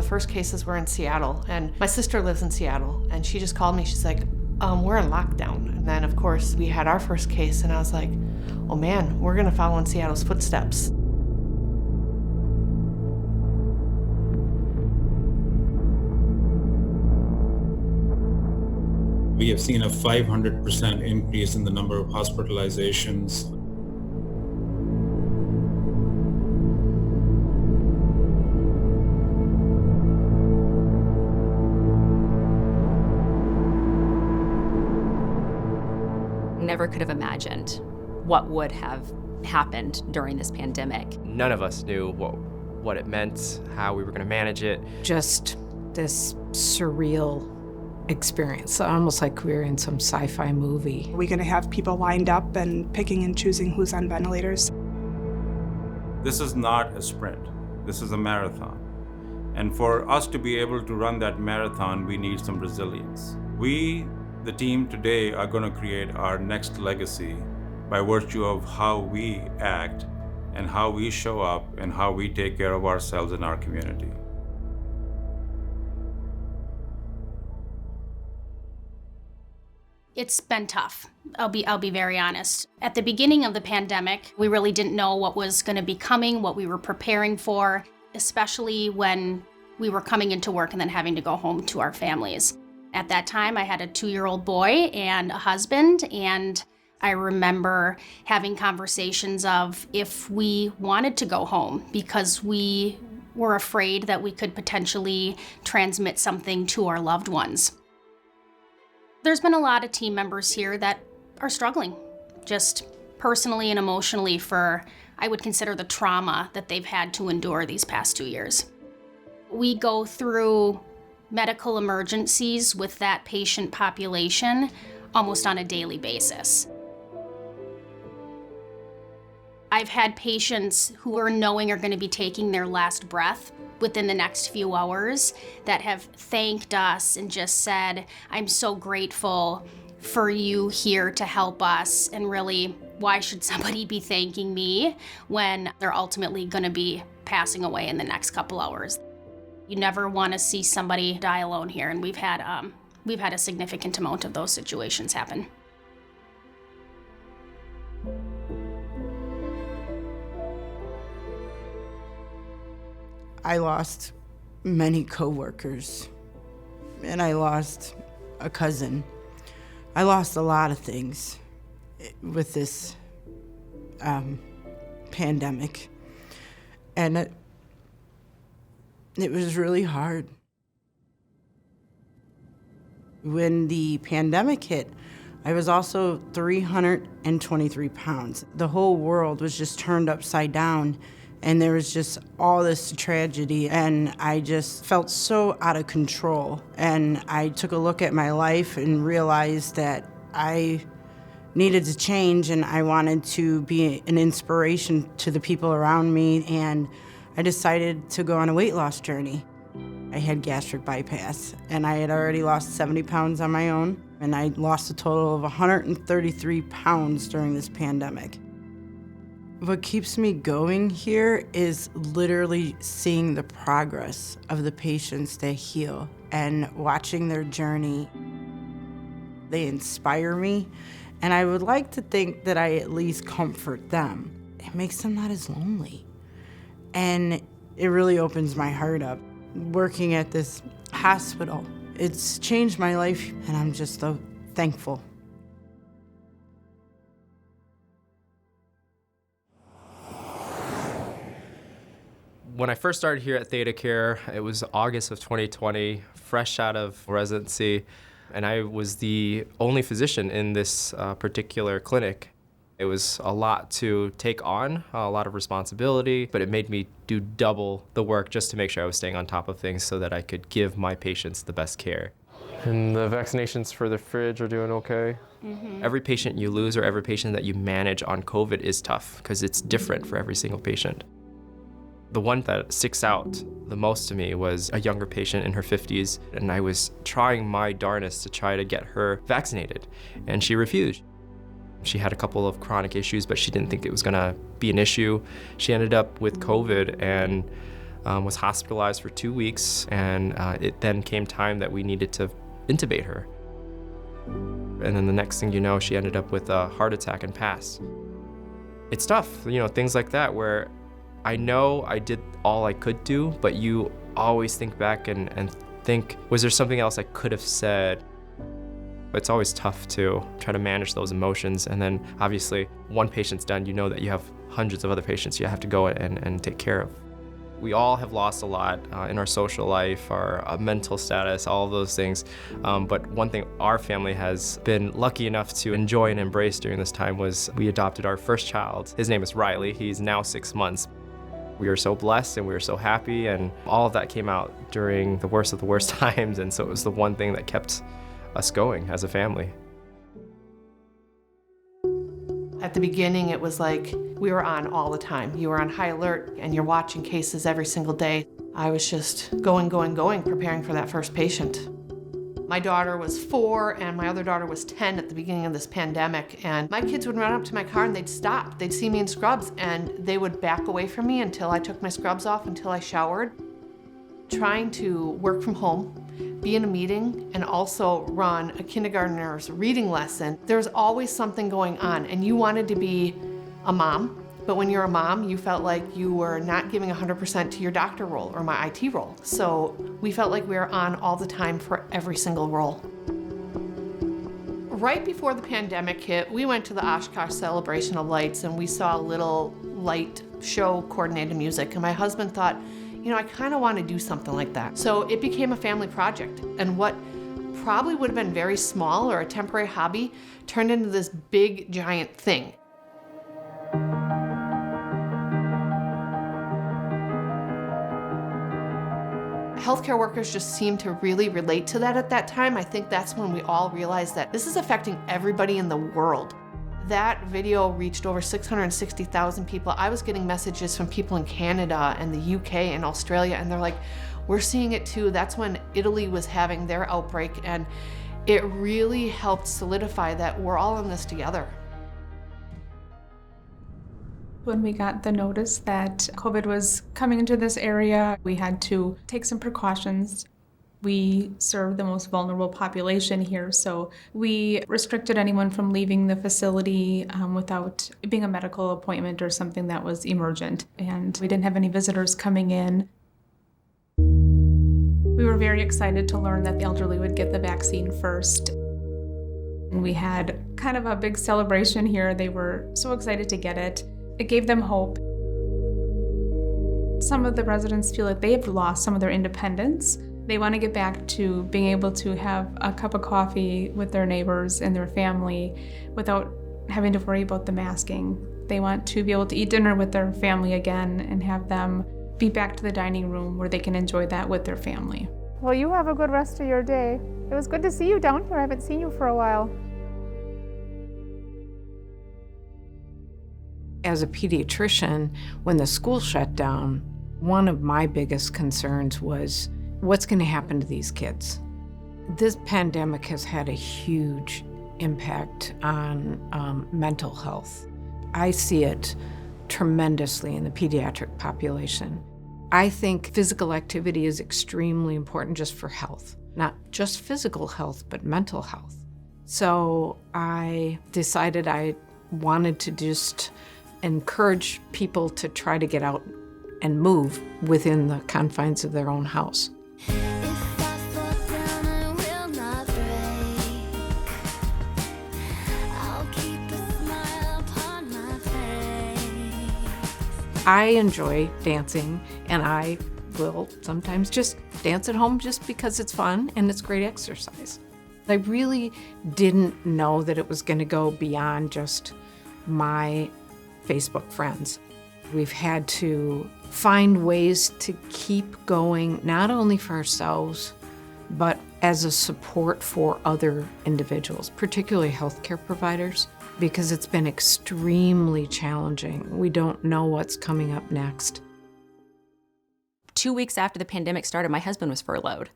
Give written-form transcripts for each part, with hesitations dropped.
first cases were in Seattle, and my sister lives in Seattle, and she just called me. She's like, we're in lockdown. And then, of course, we had our first case, and I was like, oh man, we're gonna follow in Seattle's footsteps. We have seen a 500% increase in the number of hospitalizations. Never could have imagined what would have happened during this pandemic. None of us knew what it meant, how we were going to manage it. Just this surreal experience, almost like we were in some sci-fi movie. We're going to have people lined up and picking and choosing who's on ventilators. This is not a sprint. This is a marathon. And for us to be able to run that marathon, we need some resilience. We, the team today, are going to create our next legacy by virtue of how we act and how we show up and how we take care of ourselves and our community. It's been tough. I'll be very honest. At the beginning of the pandemic, we really didn't know what was going to be coming, what we were preparing for, especially when we were coming into work and then having to go home to our families. At that time, I had a 2-year-old boy and a husband, and I remember having conversations of if we wanted to go home because we were afraid that we could potentially transmit something to our loved ones. There's been a lot of team members here that are struggling, just personally and emotionally for, I would consider, the trauma that they've had to endure these past 2 years. We go through medical emergencies with that patient population almost on a daily basis. I've had patients who are knowing are going to be taking their last breath within the next few hours that have thanked us and just said, I'm so grateful for you here to help us, and really, why should somebody be thanking me when they're ultimately going to be passing away in the next couple hours? You never want to see somebody die alone here, and we've had a significant amount of those situations happen. I lost many coworkers, and I lost a cousin. I lost a lot of things with this pandemic, and it was really hard. When the pandemic hit, I was also 323 pounds. The whole world was just turned upside down, and there was just all this tragedy, and I just felt so out of control. And I took a look at my life and realized that I needed to change, and I wanted to be an inspiration to the people around me, and I decided to go on a weight loss journey. I had gastric bypass, and I had already lost 70 pounds on my own, and I lost a total of 133 pounds during this pandemic. What keeps me going here is literally seeing the progress of the patients that heal and watching their journey. They inspire me, and I would like to think that I at least comfort them. It makes them not as lonely. And it really opens my heart up. Working at this hospital, it's changed my life, and I'm just so thankful. When I first started here at ThedaCare, it was August of 2020, fresh out of residency, and I was the only physician in this particular clinic. It was a lot to take on, a lot of responsibility, but it made me do double the work just to make sure I was staying on top of things so that I could give my patients the best care. And the vaccinations for the fridge are doing okay? Mm-hmm. Every patient you lose or every patient that you manage on COVID is tough because it's different for every single patient. The one that sticks out the most to me was a younger patient in her 50s, and I was trying my darnest to try to get her vaccinated, and she refused. She had a couple of chronic issues, but she didn't think it was gonna be an issue. She ended up with COVID, and was hospitalized for 2 weeks, and it then came time that we needed to intubate her. And then the next thing you know, she ended up with a heart attack and passed. It's tough, things like that where I know I did all I could do, but you always think back and think, was there something else I could have said? It's always tough to try to manage those emotions. And then obviously, one patient's done, you know that you have hundreds of other patients you have to go and take care of. We all have lost a lot in our social life, our mental status, all of those things. But one thing our family has been lucky enough to enjoy and embrace during this time was we adopted our first child. His name is Riley. He's now 6 months. We were so blessed and we were so happy, and all of that came out during the worst of the worst times, and so it was the one thing that kept us going as a family. At the beginning, it was like we were on all the time. You were on high alert and you're watching cases every single day. I was just going, preparing for that first patient. My daughter was 4 and my other daughter was 10 at the beginning of this pandemic, and my kids would run up to my car and they'd stop. They'd see me in scrubs and they would back away from me until I took my scrubs off, until I showered. Trying to work from home, be in a meeting, and also run a kindergartner's reading lesson, there's always something going on, and you wanted to be a mom, but when you're a mom, you felt like you were not giving 100% to your doctor role or my IT role. So we felt like we were on all the time for every single role. Right before the pandemic hit, we went to the Oshkosh Celebration of Lights and we saw a little light show coordinated music, and my husband thought, I kind of want to do something like that. So it became a family project, and what probably would have been very small or a temporary hobby turned into this big, giant thing. Healthcare workers just seemed to really relate to that at that time. I think that's when we all realized that this is affecting everybody in the world. That video reached over 660,000 people. I was getting messages from people in Canada and the UK and Australia, and they're like, we're seeing it too. That's when Italy was having their outbreak, and it really helped solidify that we're all in this together. When we got the notice that COVID was coming into this area, we had to take some precautions. We serve the most vulnerable population here, so we restricted anyone from leaving the facility without it being a medical appointment or something that was emergent. And we didn't have any visitors coming in. We were very excited to learn that the elderly would get the vaccine first. And we had kind of a big celebration here. They were so excited to get it. It gave them hope. Some of the residents feel like they've lost some of their independence. They want to get back to being able to have a cup of coffee with their neighbors and their family without having to worry about the masking. They want to be able to eat dinner with their family again and have them be back to the dining room where they can enjoy that with their family. Well, you have a good rest of your day. It was good to see you down here. I haven't seen you for a while. As a pediatrician, when the school shut down, one of my biggest concerns was, what's going to happen to these kids? This pandemic has had a huge impact on mental health. I see it tremendously in the pediatric population. I think physical activity is extremely important just for health, not just physical health, but mental health. So I decided I wanted to just encourage people to try to get out and move within the confines of their own house. I enjoy dancing, and I will sometimes just dance at home just because it's fun and it's great exercise. I really didn't know that it was going to go beyond just my Facebook friends. We've had to find ways to keep going, not only for ourselves, but as a support for other individuals, particularly healthcare providers, because it's been extremely challenging. We don't know what's coming up next. 2 weeks after the pandemic started, my husband was furloughed.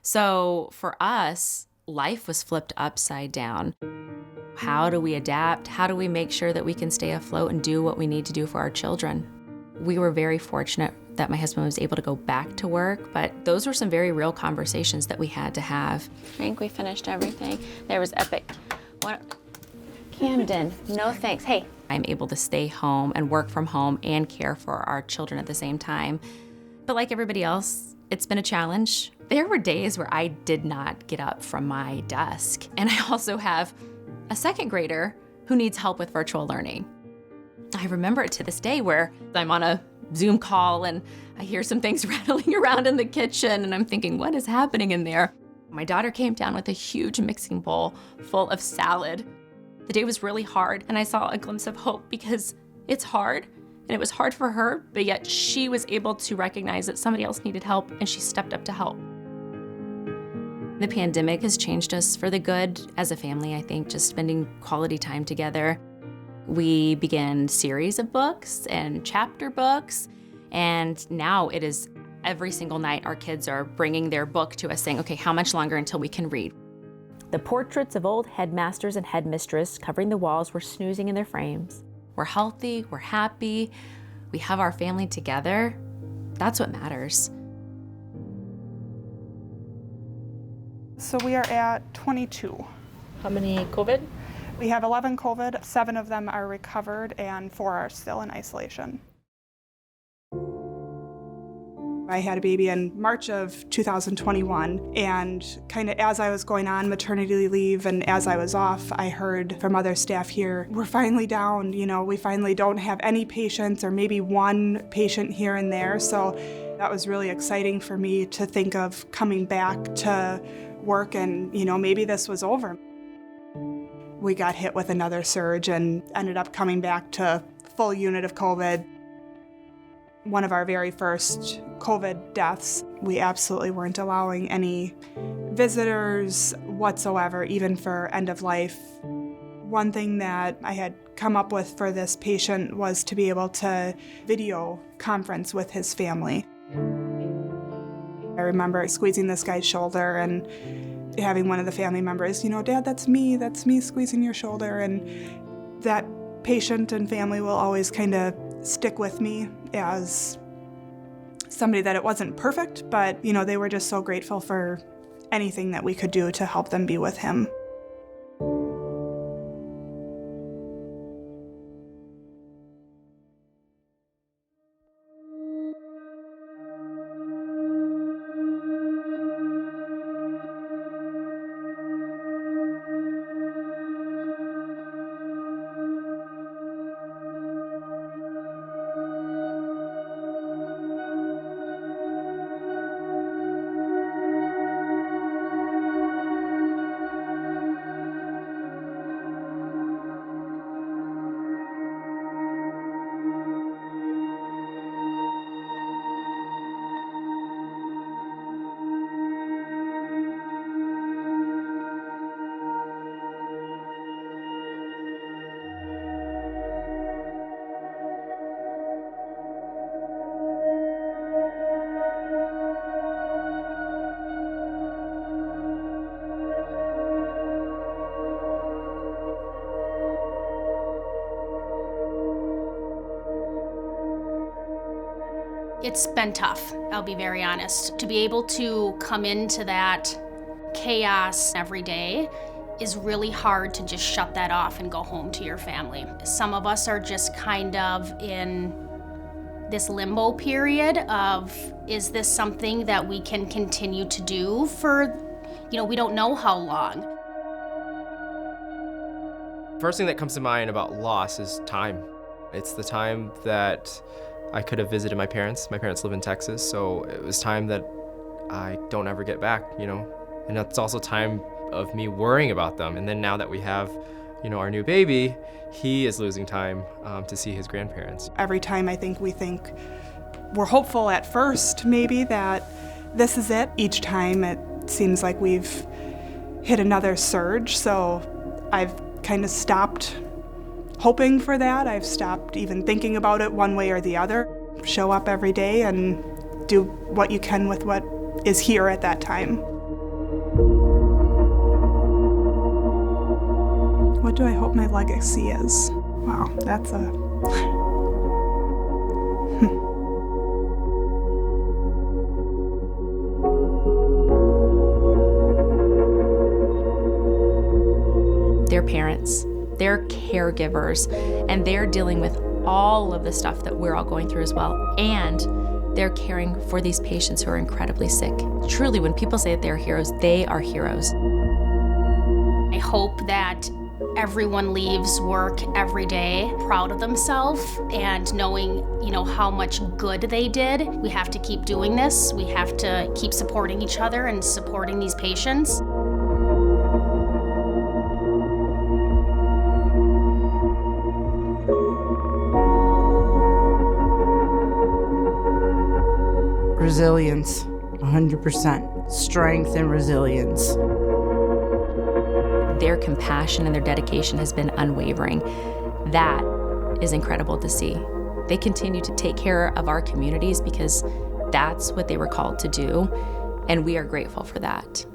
So for us, life was flipped upside down. How do we adapt? How do we make sure that we can stay afloat and do what we need to do for our children? We were very fortunate that my husband was able to go back to work, but those were some very real conversations that we had to have. I think we finished everything. There was epic. Camden, no thanks. Hey. I'm able to stay home and work from home and care for our children at the same time. But like everybody else, it's been a challenge. There were days where I did not get up from my desk. And I also have a second grader who needs help with virtual learning. I remember it to this day where I'm on a Zoom call and I hear some things rattling around in the kitchen and I'm thinking, what is happening in there? My daughter came down with a huge mixing bowl full of salad. The day was really hard and I saw a glimpse of hope because it's hard and it was hard for her, but yet she was able to recognize that somebody else needed help and she stepped up to help. The pandemic has changed us for the good as a family, I think, just spending quality time together. We began series of books and chapter books, and now it is every single night our kids are bringing their book to us saying, okay, how much longer until we can read? The portraits of old headmasters and headmistress covering the walls were snoozing in their frames. We're healthy, we're happy, we have our family together. That's what matters. So we are at 22. How many COVID? We have 11 COVID, 7 of them are recovered, and 4 are still in isolation. I had a baby in March of 2021, and kind of as I was going on maternity leave and as I was off, I heard from other staff here, we're finally down, we finally don't have any patients or maybe one patient here and there. So that was really exciting for me to think of coming back to work and, maybe this was over. We got hit with another surge and ended up coming back to full unit of COVID. One of our very first COVID deaths, we absolutely weren't allowing any visitors whatsoever, even for end of life. One thing that I had come up with for this patient was to be able to video conference with his family. I remember squeezing this guy's shoulder and having one of the family members, Dad, that's me squeezing your shoulder. And that patient and family will always kind of stick with me as somebody that it wasn't perfect, but they were just so grateful for anything that we could do to help them be with him. It's been tough, I'll be very honest. To be able to come into that chaos every day is really hard to just shut that off and go home to your family. Some of us are just kind of in this limbo period of, is this something that we can continue to do for, we don't know how long. First thing that comes to mind about loss is time. It's the time that I could have visited my parents. My parents live in Texas, so it was time that I don't ever get back, And it's also time of me worrying about them. And then now that we have, our new baby, he is losing time to see his grandparents. Every time I think we're hopeful at first, maybe, that this is it. Each time it seems like we've hit another surge, so I've kind of stopped hoping for that. I've stopped even thinking about it one way or the other. Show up every day and do what you can with what is here at that time. What do I hope my legacy is? Wow, that's a... They're parents, they're caregivers, and they're dealing with all of the stuff that we're all going through as well. And they're caring for these patients who are incredibly sick. Truly, when people say that they're heroes, they are heroes. I hope that everyone leaves work every day proud of themselves and knowing, how much good they did. We have to keep doing this. We have to keep supporting each other and supporting these patients. Resilience, 100%. Strength and resilience. Their compassion and their dedication has been unwavering. That is incredible to see. They continue to take care of our communities because that's what they were called to do, and we are grateful for that.